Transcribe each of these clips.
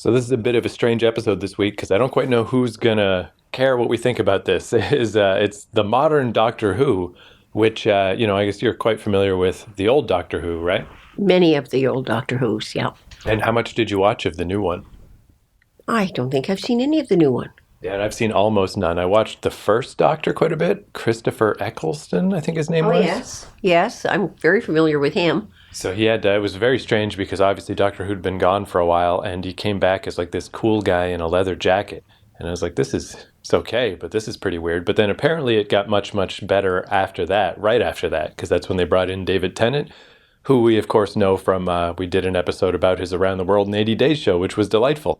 So this is a bit of a strange episode this week because I don't quite know who's gonna care what we think about this. It's the modern Doctor Who, which I guess you're quite familiar with the old Doctor Who, right? Many of the old Doctor Who's, yeah. And how much did you watch of the new one? I don't think I've seen any of the new one. Yeah, and I've seen almost none. I watched the first Doctor quite a bit. Christopher Eccleston, I think his name was. Yes, I'm very familiar with him. So he had, it was very strange because obviously Doctor Who'd been gone for a while and he came back as like this cool guy in a leather jacket. And I was like, it's okay, but this is pretty weird. But then apparently it got much, much better after that, right after that, because that's when they brought in David Tennant, who we of course know from, we did an episode about his Around the World in 80 Days show, which was delightful.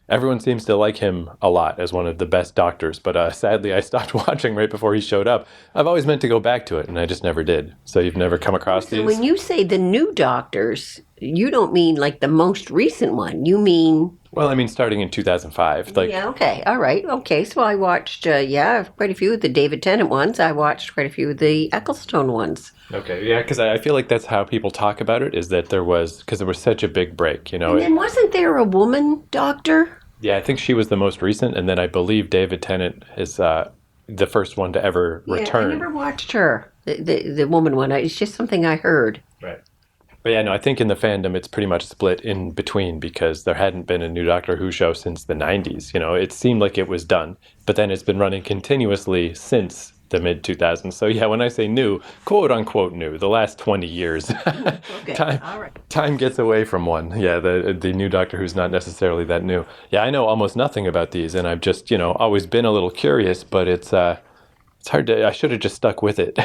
Everyone seems to like him a lot as one of the best doctors, but sadly I stopped watching right before he showed up. I've always meant to go back to it, and I just never did. So you've never come across these? So when you say the new doctors, you don't mean like the most recent one. You mean... Well, I mean starting in 2005. Yeah, okay, all right. Okay, so I watched, quite a few of the David Tennant ones. I watched quite a few of the Ecclestone ones. Okay, yeah, because I feel like that's how people talk about it, is that there was such a big break, And then wasn't there a woman doctor? Yeah, I think she was the most recent, and then I believe David Tennant is the first one to ever return. I never watched her, the woman one. It's just something I heard. Right. But yeah, no, I think in the fandom it's pretty much split in between because there hadn't been a new Doctor Who show since the 90s. It seemed like it was done, but then it's been running continuously since the mid-2000s. So yeah, when I say new, quote-unquote new, the last 20 years, Okay, all right. Time gets away from one. Yeah, the new Doctor Who's not necessarily that new. Yeah, I know almost nothing about these, and I've just, always been a little curious, but it's hard to, I should have just stuck with it,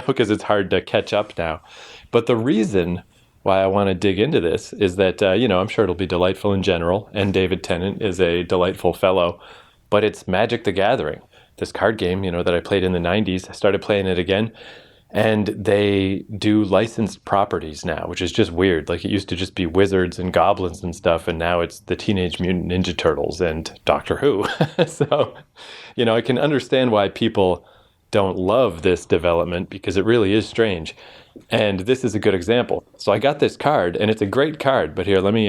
because it's hard to catch up now. But the reason why I want to dig into this is that, I'm sure it'll be delightful in general, and David Tennant is a delightful fellow, but it's Magic the Gathering. This card game, that I played in the 90s. I started playing it again, and they do licensed properties now, which is just weird. Like, it used to just be wizards and goblins and stuff, and now it's the Teenage Mutant Ninja Turtles and Doctor Who. So, I can understand why people don't love this development because it really is strange. And this is a good example. So I got this card, and it's a great card, but here, let me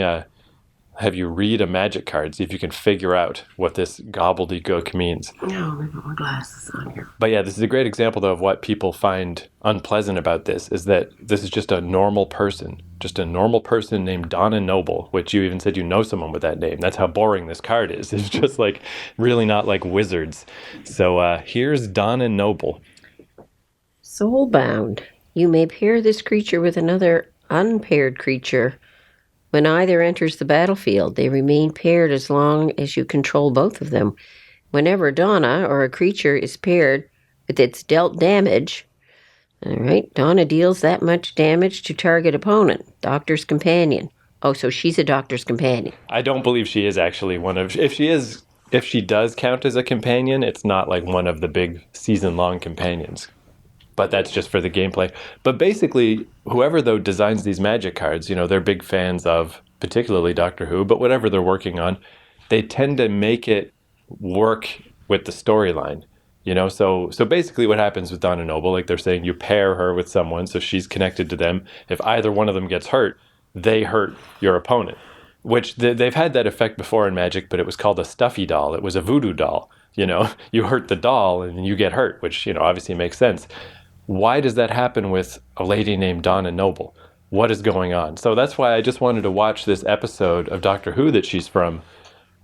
have you read a magic card, see if you can figure out what this gobbledygook means. No, let me put my glasses on here. But yeah, this is a great example, though, of what people find unpleasant about this, is that this is just a normal person named Donna Noble, which you even said you know someone with that name. That's how boring this card is. It's just like really not like wizards. So here's Donna Noble. Soulbound. You may pair this creature with another unpaired creature. When either enters the battlefield, they remain paired as long as you control both of them. Whenever Donna or a creature is paired with its dealt damage, all right, Donna deals that much damage to target opponent, Doctor's Companion. Oh, so she's a Doctor's Companion. I don't believe she is actually one of... If she does count as a companion, it's not like one of the big season-long companions. But that's just for the gameplay. But basically, whoever, though, designs these magic cards, they're big fans of particularly Doctor Who, but whatever they're working on, they tend to make it work with the storyline. So basically what happens with Donna Noble, like they're saying, you pair her with someone, so she's connected to them. If either one of them gets hurt, they hurt your opponent, which they've had that effect before in Magic, but it was called a stuffy doll. It was a voodoo doll. You hurt the doll and you get hurt, which, obviously makes sense. Why does that happen with a lady named Donna Noble? What is going on? So that's why I just wanted to watch this episode of Doctor Who that she's from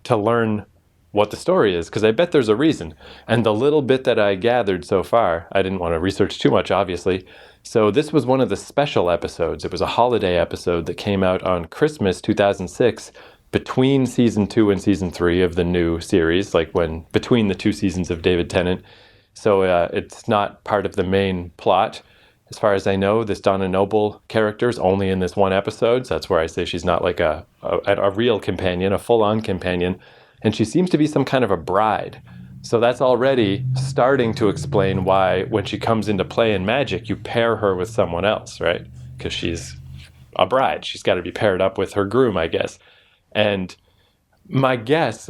to learn what the story is, because I bet there's a reason. And the little bit that I gathered so far, I didn't want to research too much, obviously. So this was one of the special episodes. It was a holiday episode that came out on Christmas 2006, between season 2 and season 3 of the new series, like between the 2 seasons of David Tennant. So it's not part of the main plot. As far as I know, this Donna Noble character is only in this one episode. So that's where I say she's not like a real companion, a full-on companion. And she seems to be some kind of a bride. So that's already starting to explain why when she comes into play in Magic, you pair her with someone else, right? Because she's a bride. She's got to be paired up with her groom, I guess. And my guess,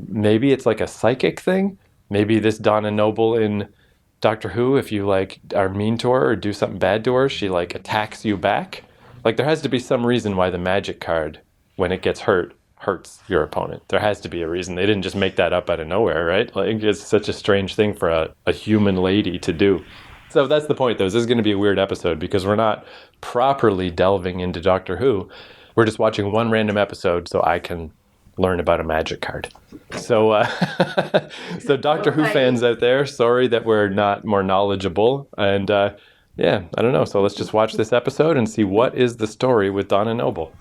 maybe it's like a psychic thing. Maybe this Donna Noble in Doctor Who, if you are mean to her or do something bad to her, she attacks you back. There has to be some reason why the magic card, when it gets hurt, hurts your opponent. There has to be a reason. They didn't just make that up out of nowhere, right? Like, it's such a strange thing for a human lady to do. So that's the point, though. This is going to be a weird episode because we're not properly delving into Doctor Who. We're just watching one random episode so I can learn about a magic card. So, so Doctor Who fans out there, sorry that we're not more knowledgeable. And yeah, I don't know. So let's just watch this episode and see what is the story with Donna Noble.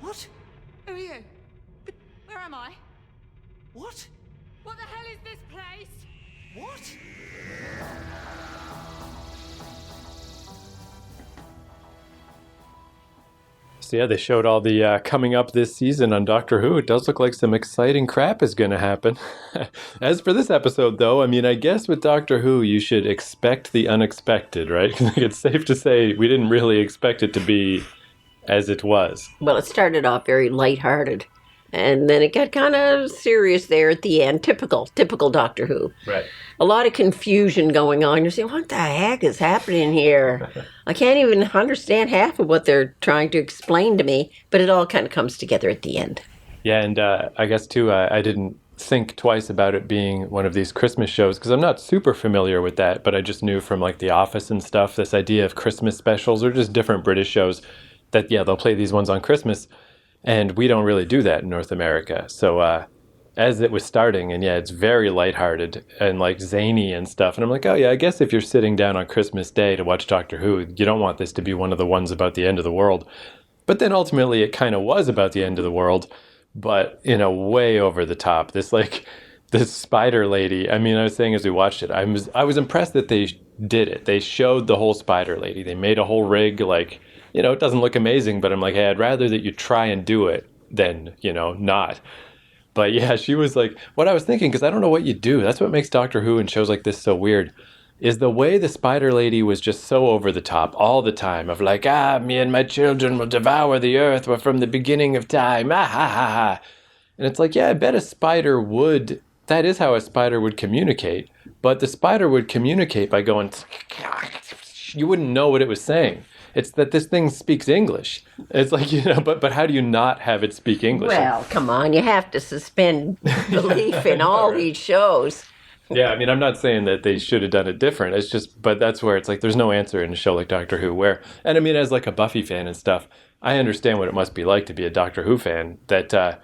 What? Who are you? Where am I? What? What the hell is this place? What? So yeah, they showed all the coming up this season on Doctor Who. It does look like some exciting crap is going to happen. As for this episode, though, I mean, I guess with Doctor Who, you should expect the unexpected, right? It's safe to say we didn't really expect it to be as it was. Well, it started off very lighthearted, and then it got kind of serious there at the end. Typical Doctor Who. Right. A lot of confusion going on. You're saying, what the heck is happening here? I can't even understand half of what they're trying to explain to me, but it all kind of comes together at the end. Yeah, and I guess, too, I didn't think twice about it being one of these Christmas shows, because I'm not super familiar with that, but I just knew from, like, The Office and stuff, this idea of Christmas specials or just different British shows that, yeah, they'll play these ones on Christmas, and we don't really do that in North America. So as it was starting, and yeah, it's very lighthearted and like zany and stuff, and I'm like, oh yeah, I guess if you're sitting down on Christmas Day to watch Doctor Who, you don't want this to be one of the ones about the end of the world. But then ultimately it kind of was about the end of the world, but in a way over the top. This spider lady, I mean, I was saying as we watched it, I was impressed that they did it. They showed the whole spider lady. They made a whole rig, like, you know, it doesn't look amazing, but I'm like, hey, I'd rather that you try and do it than, you know, not. But yeah, she was like, what I was thinking, because I don't know what you do. That's what makes Doctor Who and shows like this so weird, is the way the spider lady was just so over the top all the time of like, me and my children will devour the earth from the beginning of time. Ha ha ha. And it's like, yeah, I bet a spider would, that is how a spider would communicate. But the spider would communicate by going, you wouldn't know what it was saying. It's that this thing speaks English. It's like, you know, but how do you not have it speak English? Well, come on, you have to suspend belief in all these shows. Yeah, I mean, I'm not saying that they should have done it different. It's just, but that's where it's like, there's no answer in a show like Doctor Who where, and I mean, as like a Buffy fan and stuff, I understand what it must be like to be a Doctor Who fan, that,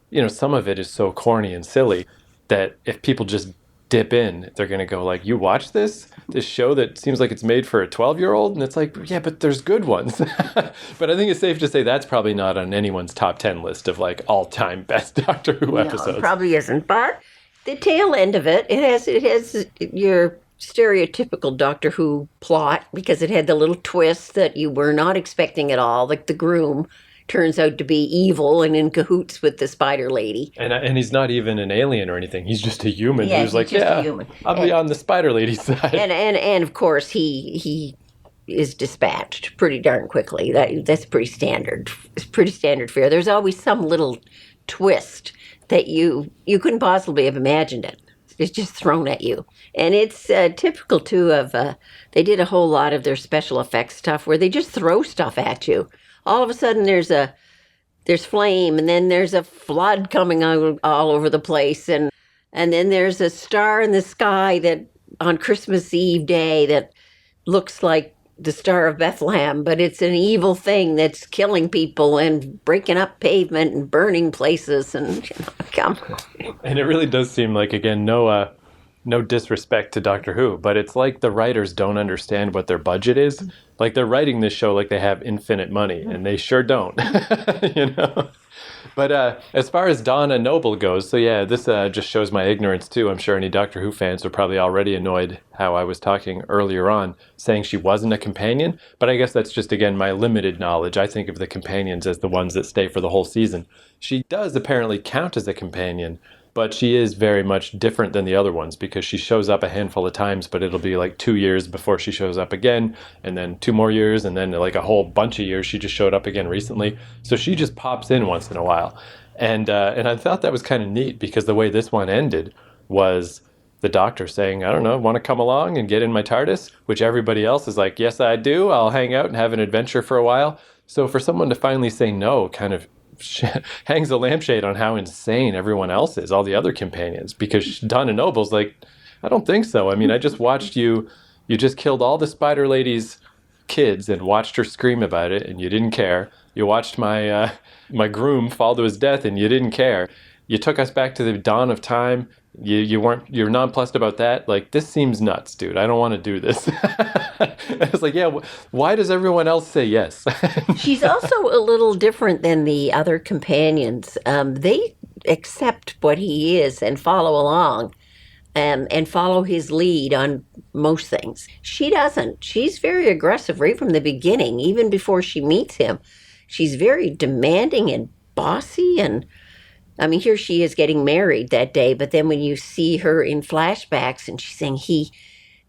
you know, some of it is so corny and silly that if people just dip in, they're going to go like, you watch this show that seems like it's made for a 12-year-old? And it's like, yeah, but there's good ones. But I think it's safe to say that's probably not on anyone's top 10 list of like all-time best Doctor Who episodes. No, it probably isn't. But the tail end of it, it has your stereotypical Doctor Who plot, because it had the little twist that you were not expecting at all, like the groom turns out to be evil and in cahoots with the spider lady. And he's not even an alien or anything. He's just a human. Yeah, who's like, just yeah, a human. I'll be on the spider lady's side. And of course he is dispatched pretty darn quickly. That's pretty standard. It's pretty standard fare. There's always some little twist that you couldn't possibly have imagined it. It's just thrown at you. And it's typical, too, of they did a whole lot of their special effects stuff where they just throw stuff at you. All of a sudden, there's flame, and then there's a flood coming out all over the place, and then there's a star in the sky that on Christmas Eve day that looks like the Star of Bethlehem, but it's an evil thing that's killing people and breaking up pavement and burning places, and come on. And it really does seem like, again, no no disrespect to Doctor Who, but it's like the writers don't understand what their budget is. Like they're writing this show like they have infinite money, and they sure don't. you know. But as far as Donna Noble goes, so yeah, this just shows my ignorance too. I'm sure any Doctor Who fans are probably already annoyed how I was talking earlier on, saying she wasn't a companion. But I guess that's just, again, my limited knowledge. I think of the companions as the ones that stay for the whole season. She does apparently count as a companion, but she is very much different than the other ones because she shows up a handful of times, but it'll be like 2 years before she shows up again, and then 2 more years, and then like a whole bunch of years she just showed up again recently. So she just pops in once in a while. And I thought that was kind of neat because the way this one ended was the Doctor saying, I don't know, want to come along and get in my TARDIS? Which everybody else is like, yes, I do. I'll hang out and have an adventure for a while. So for someone to finally say no kind of hangs a lampshade on how insane everyone else is, all the other companions, because Donna Noble's like, I don't think so. I mean, I just watched you just killed all the Spider Lady's kids and watched her scream about it, and you didn't care. You watched my groom fall to his death, and you didn't care. You took us back to the dawn of time. You're nonplussed about that. Like, this seems nuts, dude. I don't want to do this. I was like, yeah, why does everyone else say yes? She's also a little different than the other companions. They accept what he is and follow along and follow his lead on most things. She doesn't. She's very aggressive right from the beginning, even before she meets him. She's very demanding and bossy, and I mean, here she is getting married that day, but then when you see her in flashbacks and she's saying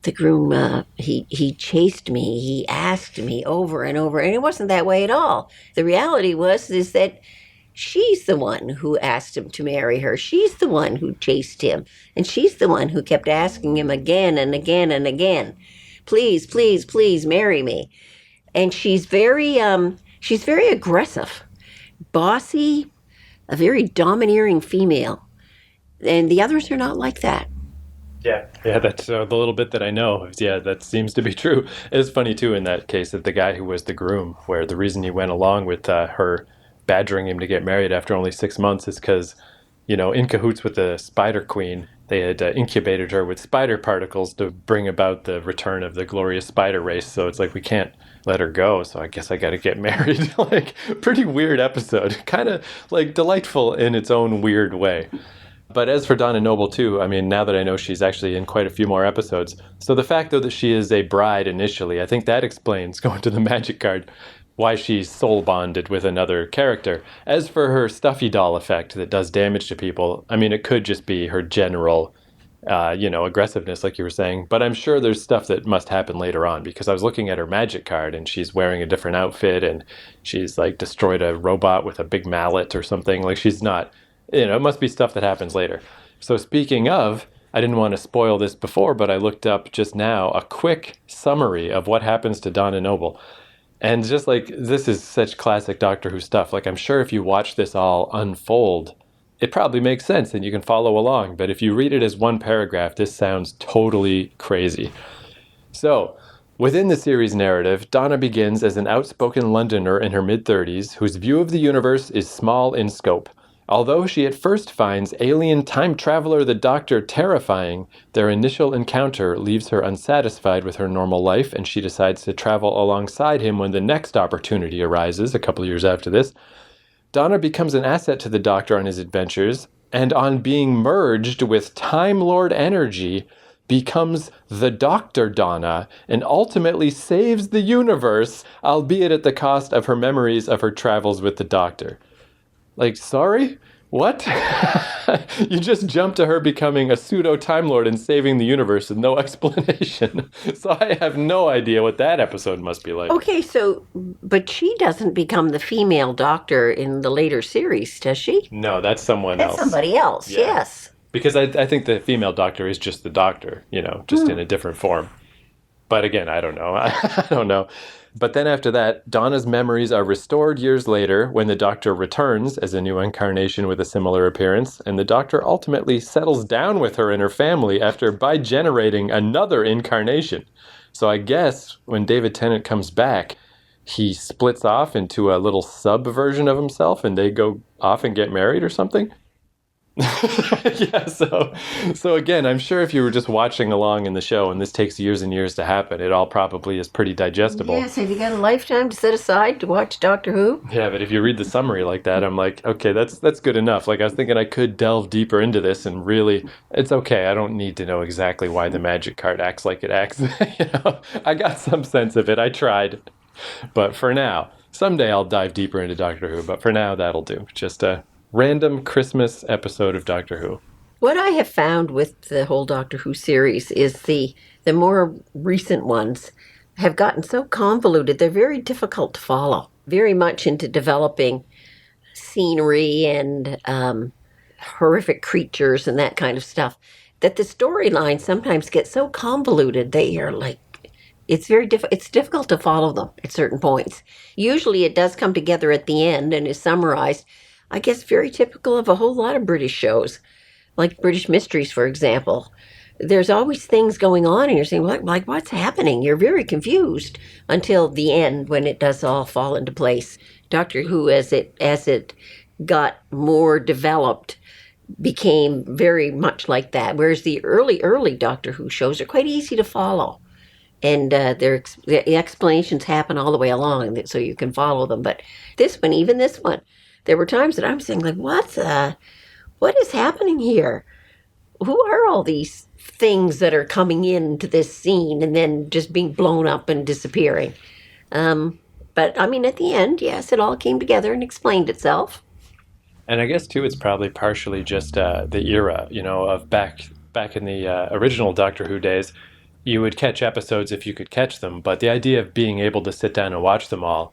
the groom, he chased me, he asked me over and over, and it wasn't that way at all. The reality is that she's the one who asked him to marry her. She's the one who chased him, and she's the one who kept asking him again and again and again, please, please, please marry me. And she's very aggressive, bossy, a very domineering female. And the others are not like that. Yeah, that's the little bit that I know. Yeah, that seems to be true. It's funny, too, in that case, that the guy who was the groom, where the reason he went along with her badgering him to get married after only 6 months is because, in cahoots with the Spider Queen, they had incubated her with spider particles to bring about the return of the glorious spider race. So it's like, we can't let her go, so I guess I got to get married. Like, pretty weird episode. Kind of, like, delightful in its own weird way. But as for Donna Noble, too, I mean, now that I know she's actually in quite a few more episodes. So the fact, though, that she is a bride initially, I think that explains, going to the magic card, why she's soul bonded with another character. As for her stuffy doll effect that does damage to people, I mean, it could just be her general aggressiveness, like you were saying. But I'm sure there's stuff that must happen later on, because I was looking at her magic card and she's wearing a different outfit and she's like destroyed a robot with a big mallet or something. Like, she's not, it must be stuff that happens later. So speaking of, I didn't want to spoil this before, but I looked up just now a quick summary of what happens to Donna Noble. And just like, this is such classic Doctor Who stuff. Like, I'm sure if you watch this all unfold, it probably makes sense and you can follow along. But if you read it as one paragraph, this sounds totally crazy. So, within the series narrative, Donna begins as an outspoken Londoner in her mid-30s whose view of the universe is small in scope. Although she at first finds alien time traveler the Doctor terrifying, their initial encounter leaves her unsatisfied with her normal life, and she decides to travel alongside him when the next opportunity arises, a couple years after this. Donna becomes an asset to the Doctor on his adventures, and on being merged with Time Lord energy, becomes the Dr. Donna, and ultimately saves the universe, albeit at the cost of her memories of her travels with the Doctor. Like, sorry? What? You just jumped to her becoming a pseudo-Time Lord and saving the universe with no explanation. So I have no idea what that episode must be like. Okay, but she doesn't become the female Doctor in the later series, does she? No, that's someone else. That's somebody else, yeah. Yes. Because I think the female Doctor is just the Doctor, just in a different form. But again, I don't know. I don't know. But then after that, Donna's memories are restored years later when the Doctor returns as a new incarnation with a similar appearance, and the Doctor ultimately settles down with her and her family after bi-generating another incarnation. So I guess when David Tennant comes back, he splits off into a little sub-version of himself and they go off and get married or something? Yeah, so again, I'm sure if you were just watching along in the show and this takes years and years to happen, it all probably is pretty digestible. Yes, have you got a lifetime to set aside to watch Doctor Who? Yeah, but if you read the summary like that, I'm like, okay, that's good enough. Like I was thinking I could delve deeper into this and really it's okay. I don't need to know exactly why the magic card acts like it acts. I got some sense of it. I tried. But for now, someday I'll dive deeper into Doctor Who, but for now that'll do. Just a random Christmas episode of Doctor Who. What I have found with the whole Doctor Who series is the more recent ones have gotten so convoluted, they're very difficult to follow. Very much into developing scenery and horrific creatures and that kind of stuff, that the storylines sometimes get so convoluted they are like it's difficult to follow them at certain points. Usually it does come together at the end and is summarized. I guess very typical of a whole lot of British shows, like British Mysteries, for example. There's always things going on, and you're saying, like what's happening? You're very confused until the end when it does all fall into place. Doctor Who, as it got more developed, became very much like that. Whereas the early Doctor Who shows are quite easy to follow. And the explanations happen all the way along, so you can follow them. But even this one, there were times that I'm saying, like, what is happening here? Who are all these things that are coming into this scene and then just being blown up and disappearing? But I mean, at the end, yes, it all came together and explained itself. And I guess too, it's probably partially just the era, of back in the original Doctor Who days. You would catch episodes if you could catch them, but the idea of being able to sit down and watch them all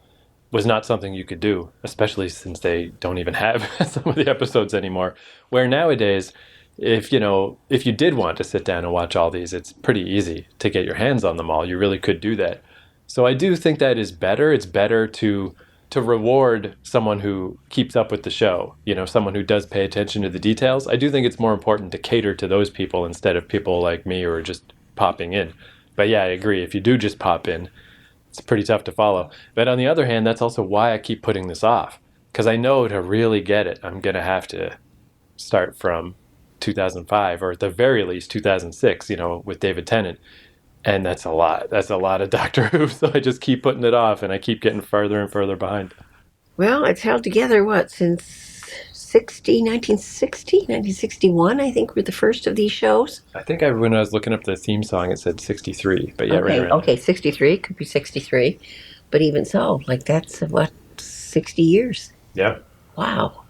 was not something you could do, especially since they don't even have some of the episodes anymore. Where nowadays, if you did want to sit down and watch all these, it's pretty easy to get your hands on them all. You really could do that. So I do think that is better. It's better to reward someone who keeps up with the show, someone who does pay attention to the details. I do think it's more important to cater to those people instead of people like me who are just popping in. But yeah, I agree. If you do just pop in, it's pretty tough to follow. But on the other hand, that's also why I keep putting this off. Because I know to really get it, I'm going to have to start from 2005, or at the very least 2006, with David Tennant. And that's a lot. That's a lot of Doctor Who. So I just keep putting it off, and I keep getting further and further behind. Well, it's held together, since 1961, I think, were the first of these shows. I think when I was looking up the theme song, it said 63. But yeah, okay, right around. Okay, 63. Could be 63. But even so, that's, 60 years? Yeah. Wow.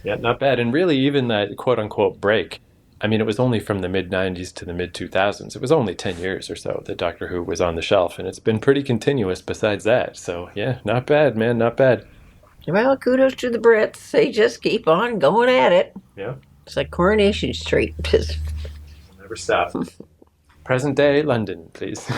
Yeah, not bad. And really, even that quote-unquote break, I mean, it was only from the mid-90s to the mid-2000s. It was only 10 years or so that Doctor Who was on the shelf, and it's been pretty continuous besides that. So, yeah, not bad, man, not bad. Well, kudos to the Brits. They just keep on going at it. Yeah. It's like Coronation Street. Never stop. Present day London, please.